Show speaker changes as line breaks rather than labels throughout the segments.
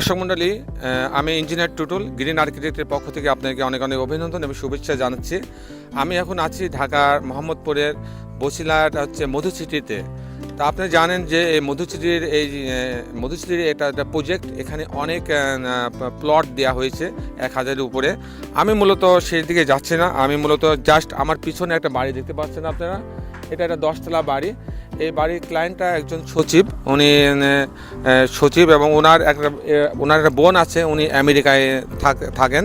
দর্শক মণ্ডলী, আমি ইঞ্জিনিয়ার টুটুল গ্রিন আর্কিটেক্টের পক্ষ থেকে আপনাকে অনেক অনেক অভিনন্দন এবং শুভেচ্ছা জানাচ্ছি। আমি এখন আছি ঢাকার মোহাম্মদপুরের বছিলার মধুচিটিতে। তা আপনি জানেন যে এই মধুচিটির এটা একটা প্রজেক্ট, এখানে অনেক প্লট দেওয়া হয়েছে 1000-এর উপরে। আমি মূলত সেই দিকে যাচ্ছি না, আমি মূলত জাস্ট আমার পিছনে একটা বাড়ি দেখতে পাচ্ছেন আপনারা, এটা একটা 10তলা বাড়ি। এই বাড়ির ক্লায়েন্টটা একজন সচিব, উনি সচিব এবং ওনার একটা বোন আছে, উনি আমেরিকায় থাকেন।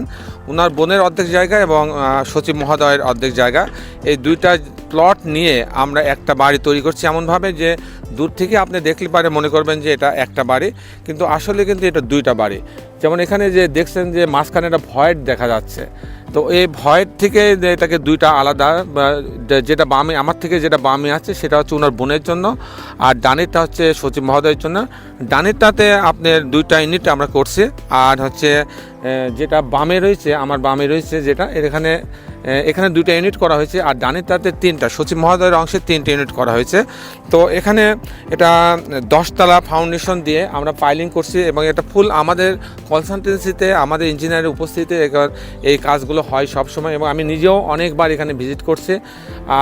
ওনার বোনের অর্ধেক জায়গা এবং সচিব মহোদয়ের অর্ধেক জায়গা, এই দুইটা প্লট নিয়ে আমরা একটা বাড়ি তৈরি করছি এমনভাবে যে দূর থেকে আপনি দেখলে পারে মনে করবেন যে এটা একটা বাড়ি, কিন্তু আসলে কিন্তু এটা দুইটা বাড়ি। যেমন এখানে যে দেখছেন যে মাঝখানে একটা ভয়েড দেখা যাচ্ছে, তো এই ভয়েড থেকে এটাকে দুইটা আলাদা, যেটা বামে আমার থেকে যেটা বামে আছে সেটা হচ্ছে ওনার বোনের জন্য, আর ডানেরটা হচ্ছে সচিব মহোদয়ের জন্য। ডানেরটাতে আপনার দুইটা ইউনিট আমরা করছি, আর হচ্ছে যেটা বামে রয়েছে, আমার বামে রয়েছে যেটা, এখানে দুইটা ইউনিট করা হয়েছে, আর ডানেরটাতে তিনটা, সচিব মহোদয়ের অংশে 3টে ইউনিট করা হয়েছে। তো এখানে এটা 10তলা ফাউন্ডেশন দিয়ে আমরা পাইলিং করছি এবং এটা ফুল আমাদের কনসালটেন্সিতে, আমাদের ইঞ্জিনিয়ারের উপস্থিতিতে এই কাজগুলো হয় সব সময়, এবং আমি নিজেও অনেকবার এখানে ভিজিট করছি।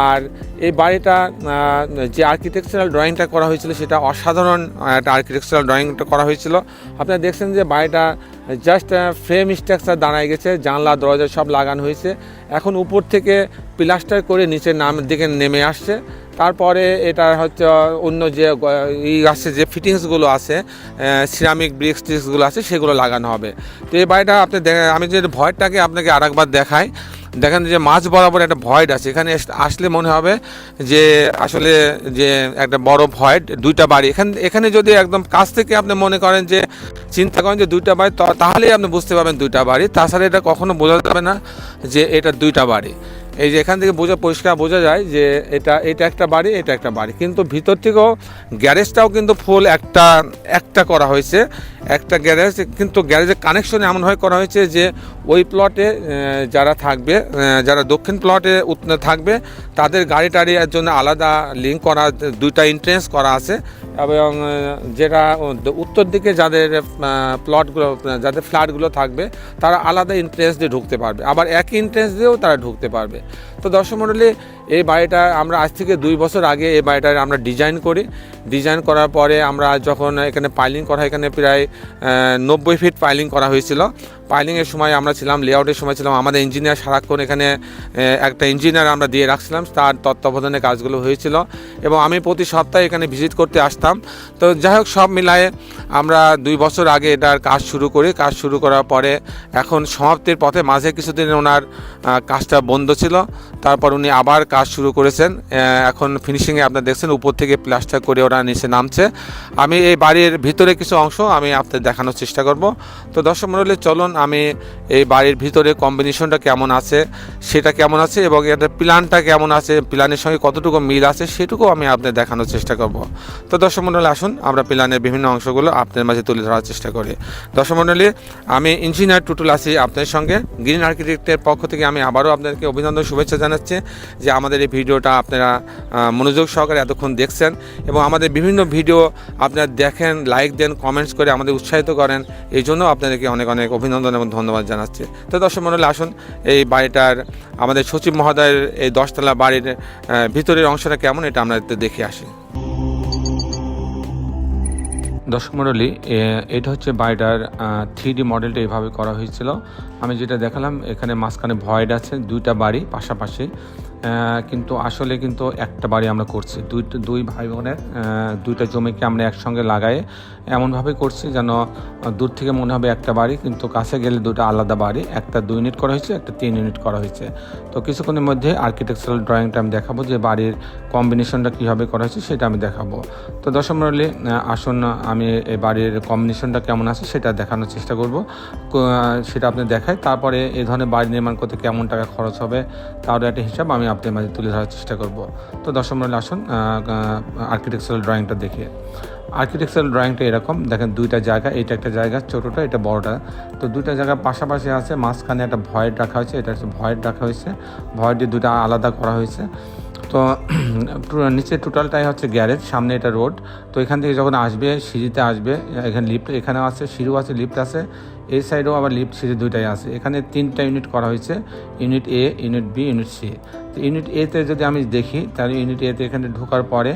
আর এই বাড়িটা যে আর্কিটেকচারাল ড্রয়িংটা করা হয়েছিল সেটা অসাধারণ একটা আর্কিটেকচারাল ড্রয়িংটা করা হয়েছিল। আপনারা দেখছেন যে বাড়িটা জাস্ট ফ্রেম স্ট্রাকচার দাঁড়ায় গেছে, জানলা দরজা সব লাগানো হয়েছে, এখন উপর থেকে প্লাস্টার করে নিচের দিকে নেমে আসছে। তারপরে এটা হচ্ছে অন্য যে আছে, যে ফিটিংসগুলো আছে, সিরামিক ব্রিক্সগুলো আছে, সেগুলো লাগানো হবে। তো এই বাড়িটা আপনি আমি যে ভয়েডটাকে আপনাকে আরেকবার দেখাই, দেখেন যে মাঝ বরাবর একটা ভয়েড আছে। এখানে আসলে মনে হবে যে আসলে যে একটা বড় ভয়েড, দুইটা বাড়ি। এখানে যদি একদম কাছ থেকে আপনি মনে করেন যে চিন্তা করেন যে দুইটা বাড়ি, তাহলেই আপনি বুঝতে পারবেন দুইটা বাড়ি, তাছাড়া এটা কখনো বোঝা যাবে না যে এটা দুইটা বাড়ি। এই যে এখান থেকে পরিষ্কার বোঝা যায় যে এটা একটা বাড়ি, এটা একটা বাড়ি, কিন্তু ভিতর থেকেও গ্যারেজটাও কিন্তু ফুল একটা করা হয়েছে, একটা গ্যারেজ। কিন্তু গ্যারেজের কানেকশন এমনভাবে করা হয়েছে যে ওই প্লটে যারা থাকবে, যারা দক্ষিণ প্লটে থাকবে, তাদের গাড়ি টাড়ির জন্য আলাদা লিঙ্ক করা, দুইটা এন্ট্রেন্স করা আছে। এবং যেটা উত্তর দিকে যাদের প্লটগুলো, যাদের ফ্ল্যাটগুলো থাকবে, তারা আলাদা এন্ট্রেন্স দিয়ে ঢুকতে পারবে, আবার একই এন্ট্রেন্স দিয়েও তারা ঢুকতে পারবে। তো দর্শক মণ্ডলী, এই বাড়িটা আমরা আজ থেকে 2 বছর আগে এই বাড়িটার আমরা ডিজাইন করি। ডিজাইন করার পরে আমরা যখন এখানে পাইলিং করা, এখানে প্রায় 90 ফিট পাইলিং করা হয়েছিল। পাইলিংয়ের সময় আমরা ছিলাম, লেআউটের সময় ছিলাম, আমাদের ইঞ্জিনিয়ার সারাক্ষণ এখানে একটা ইঞ্জিনিয়ার আমরা দিয়ে রাখছিলাম, তার তত্ত্বাবধানে কাজগুলো হয়েছিল, এবং আমি প্রতি সপ্তাহে এখানে ভিজিট করতে আসতাম। তো যাই হোক, সব মিলায়ে আমরা 2 বছর আগে এটার কাজ শুরু করি। কাজ শুরু করার পরে এখন সমাপ্তির পথে, মাঝে কিছুদিন ওনার কাজটা বন্ধ ছিল, তারপর উনি আবার কাজ শুরু করেছেন। এখন ফিনিশিংয়ে আপনারা দেখছেন উপর থেকে প্লাস্টার করে ওরা নিচে নামছে। আমি এই বাড়ির ভিতরে কিছু অংশ আমি আপনাদের দেখানোর চেষ্টা করব। তো দর্শক মণ্ডলী, চলুন আমি এই বাড়ির ভিতরে কম্বিনেশনটা কেমন আছে, সেটা কেমন আছে, এবং এটার প্ল্যানটা কেমন আছে, প্ল্যানের সঙ্গে কতটুকু মিল আছে, সেটুকু আমি আপনাদের দেখানোর চেষ্টা করব। তো দর্শক মণ্ডলী, আসুন আমরা প্ল্যানের বিভিন্ন অংশগুলো আপনাদের মাঝে তুলে ধরার চেষ্টা করি। দর্শক মণ্ডলী, আমি ইঞ্জিনিয়ার টুটুল আছি আপনাদের সঙ্গে। গ্রিন আর্কিটেক্টের পক্ষ থেকে আমি আবারও আপনাদেরকে অভিনন্দন, শুভেচ্ছা জানাচ্ছি যে আমাদের এই ভিডিওটা আপনারা মনোযোগ সহকারে এতক্ষণ দেখছেন, এবং আমাদের বিভিন্ন ভিডিও আপনারা দেখেন, লাইক দেন, কমেন্টস করে আমাদের উৎসাহিত করেন, এই জন্য আপনাদেরকে অনেক অনেক অভিনন্দন এবং ধন্যবাদ জানাচ্ছি। তো দর্শক মণ্ডলী, আসুন এই বাড়িটার, আমাদের সচিব মহোদয়ের এই 10তলা বাড়ির ভিতরের অংশটা কেমন, এটা আমরা দেখে আসি। দর্শক মণ্ডলী, এটা হচ্ছে বাড়িটার 3D মডেলটা এইভাবে করা হয়েছিল। আমি যেটা দেখালাম, এখানে মাঝখানে ভয়েড আছে, দুইটা বাড়ি পাশাপাশি, কিন্তু আসলে কিন্তু একটা বাড়ি আমরা করছি। দুই ভাই বোনের দুইটা জমিকে আমরা একসঙ্গে লাগায়ে এমনভাবে করছি যেন দূর থেকে মনে হবে একটা বাড়ি, কিন্তু কাছে গেলে দুটো আলাদা বাড়ি। একটা 2 ইউনিট করা হয়েছে, একটা 3 ইউনিট করা হয়েছে। তো কিছুক্ষণের মধ্যে আর্কিটেকচারাল ড্রয়িংটা আমি দেখাবো, যে বাড়ির কম্বিনেশনটা কীভাবে করা হয়েছে সেটা আমি দেখাবো। তো দর্শক মণ্ডলী, আসুন আমি এই বাড়ির কম্বিনেশনটা কেমন আছে সেটা দেখানোর চেষ্টা করব, সেটা আপনি দেখাই। তারপরে এই ধরনের বাড়ি নির্মাণ করতে কেমন টাকা খরচ হবে তার একটা হিসাব আমি আপনাদের মাঝে তুলে ধরার চেষ্টা করব। তো দর্শক মণ্ডলী, আসুন আর্কিটেকচারাল ড্রয়িংটা দেখে। আর্কিটেকচারাল ড্রয়িংটা এরকম, দেখেন দুইটা জায়গা, এটা একটা জায়গা ছোটোটা, এটা বড়টা। তো দুইটা জায়গা পাশাপাশি আছে, মাঝখানে একটা ভয়েড রাখা হয়েছে, এটা হচ্ছে ভয়েড রাখা হয়েছে, ভয়েড দিয়ে দুটা আলাদা করা হয়েছে। তো নিচে টোটালটাই হচ্ছে গ্যারেজ, সামনে এটা রোড। তো এখান থেকে যখন আসবে সিঁড়িতে আসবে, এখানে লিফট এখানেও আছে, সিঁড়িও আছে, লিফট আছে, এই সাইডেও আবার লিফট সিঁড়ি দুইটাই আছে। এখানে 3টা ইউনিট করা হয়েছে, ইউনিট এ, ইউনিট বি, ইউনিট সি। তো ইউনিট এতে যদি আমি দেখি তাহলে ইউনিট এতে এখানে ঢোকার পরে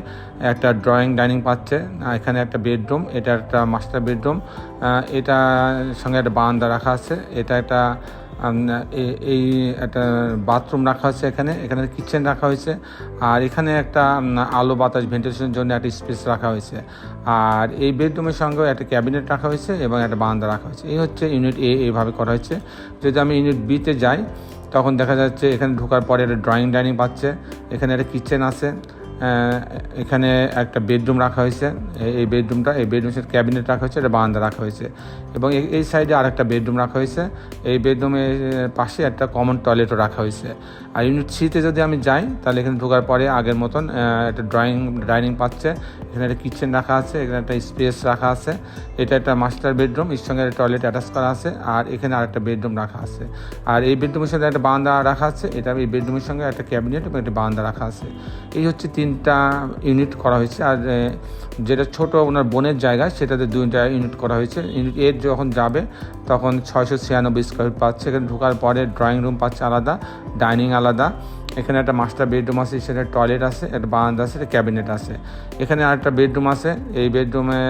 একটা ড্রয়িং ডাইনিং পাচ্ছে, এখানে একটা বেডরুম, এটা একটা মাস্টার বেডরুম, এটা সঙ্গে একটা বারান্দা রাখা আছে, এটা একটা এই একটা বাথরুম রাখা হয়েছে, এখানে কিচেন রাখা হয়েছে, আর এখানে একটা আলো বাতাস ভেন্টিলেশনের জন্য একটা স্পেস রাখা হয়েছে। আর এই বেডরুমের সঙ্গেও একটা ক্যাবিনেট রাখা হয়েছে এবং একটা বারান্দা রাখা হয়েছে। এই হচ্ছে ইউনিট এ, এইভাবে করা হয়েছে। যদি আমি ইউনিট বিতে যাই তখন দেখা যাচ্ছে এখানে ঢোকার পরে একটা ড্রয়িং ডাইনিং পাচ্ছে, এখানে একটা কিচেন আছে, এখানে একটা বেডরুম রাখা হয়েছে, এই বেডরুমের সাথে ক্যাবিনেট রাখা হয়েছে, একটা বারান্দা রাখা হয়েছে এবং এই সাইডে আরেকটা বেডরুম রাখা হয়েছে। এই বেডরুমের পাশে একটা কমন টয়লেটও রাখা হয়েছে। আর ইউনিট সিতে যদি আমি যাই তাহলে এখানে ঢোকার পরে আগের মতন একটা ডাইনিং পাচ্ছে, এখানে একটা কিচেন রাখা আছে, এখানে একটা স্পেস রাখা আছে, এটা একটা মাস্টার বেডরুম, এর সঙ্গে একটা টয়লেট অ্যাটাচ করা আছে, আর এখানে আরেকটা বেডরুম রাখা আছে। আর এই বেডরুমের সাথে একটা বারান্দা রাখা আছে, এই বেডরুমের সঙ্গে একটা ক্যাবিনেট এবং একটা বারান্দা রাখা আছে। এই হচ্ছে 3টা ইউনিট করা হয়েছে। আর যেটা ছোট ওনার বোনের জায়গা সেটাতে 2টা ইউনিট করা হয়েছে। ইউনিট এর যখন যাবে তখন 696 স্কোয়ার ফিট পাচ্ছে। এখানে ঢোকার পরে ড্রয়িং রুম পাচ্ছে আলাদা, ডাইনিং আলাদা, এখানে একটা মাস্টার বেডরুম আছে, সেটা টয়লেট আছে, একটা বারান্দা আছে, একটা ক্যাবিনেট আছে। এখানে আরেকটা বেডরুম আছে, এই বেডরুমে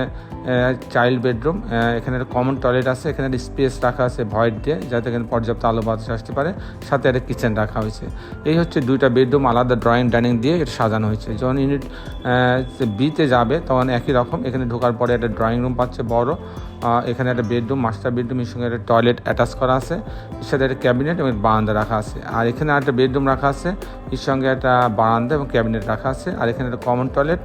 চাইল্ড বেডরুম, এখানে একটা কমন টয়লেট আছে, এখানে একটা স্পেস রাখা আছে ভয়েড দিয়ে, যাতে এখানে পর্যাপ্ত আলো বাতাস আসতে পারে, সাথে একটা কিচেন রাখা হয়েছে। এই হচ্ছে 2টা বেডরুম আলাদা ড্রয়িং ডাইনিং দিয়ে এটা সাজানো হয়েছে। যখন ইউনিট বিতে যাবে তখন একই রকম, এখানে ঢোকার পরে একটা ড্রয়িং রুম পাচ্ছে বড়, এখানে একটা বেডরুম, মাস্টার বেডরুম, এর সঙ্গে একটা টয়লেট অ্যাটাচ করা আছে, এর সাথে একটা ক্যাবিনেট এবং বারান্দা রাখা আছে। আর এখানে একটা বেডরুম রাখা আছে, এর সঙ্গে একটা বারান্দা এবং ক্যাবিনেট রাখা আছে, আর এখানে একটা কমন টয়লেট,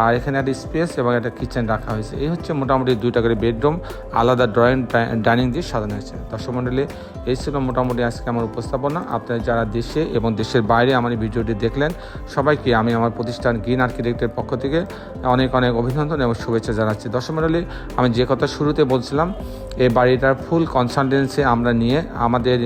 আর এখানে একটা স্পেস এবং একটা কিচেন রাখা হয়েছে। এই হচ্ছে মোটামুটি 2টা করে বেডরুম আলাদা ড্রয়িং ডাইনিং দিয়ে সাজানো হয়েছে। দর্শক মণ্ডলী, এই ছিল মোটামুটি আজকে আমার উপস্থাপনা। আপনারা যারা দেশে এবং দেশের বাইরে আমার এই ভিডিওটি দেখলেন সবাইকে আমি আমার প্রতিষ্ঠান গ্রিন আর্কিটেক্টের পক্ষ থেকে অনেক অনেক অভিনন্দন এবং শুভেচ্ছা জানাচ্ছি। দর্শক মণ্ডলী, আমি যে কথা শুরুতে বলছিলাম, এই বাড়িটার ফুল কনসালটেন্সি আমরা নিয়ে আমাদের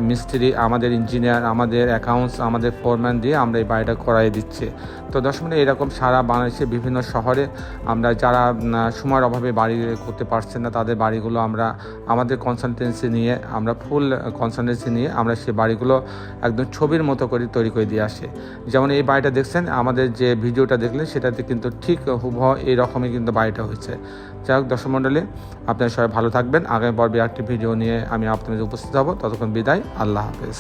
মিস্ত্রি, আমাদের ইঞ্জিনিয়ার, আমাদের অ্যাকাউন্টস, আমাদের ফোরম্যান দিয়ে আমরা এই বাড়িটা করাই দিচ্ছি। তো দর্শক মণ্ডলী, এরকম সারা বাংলাদেশে বিভিন্ন শহরে আমরা যারা সময়ের অভাবে বাড়ি করতে পারছেন না তাদের বাড়িগুলো আমরা আমাদের কনসালটেন্সি নিয়ে, আমরা ফুল কনসালটেন্সি নিয়ে আমরা সেই বাড়িগুলো একদম ছবির মতো করে তৈরি করে দিয়ে আসি। যেমন এই বাড়িটা দেখছেন, আমাদের যে ভিডিওটা দেখলেন সেটাতে কিন্তু ঠিক হুবহু এইরকমই কিন্তু বাড়িটা হয়েছে। যাই হোক দর্শক মণ্ডলী, আপনারা সবাই ভালো থাকবেন। আগামী পর্বে একটি ভিডিও নিয়ে আমি আপনাদের উপস্থিত হব। ততক্ষণ বিদায়, আল্লাহ হাফেজ।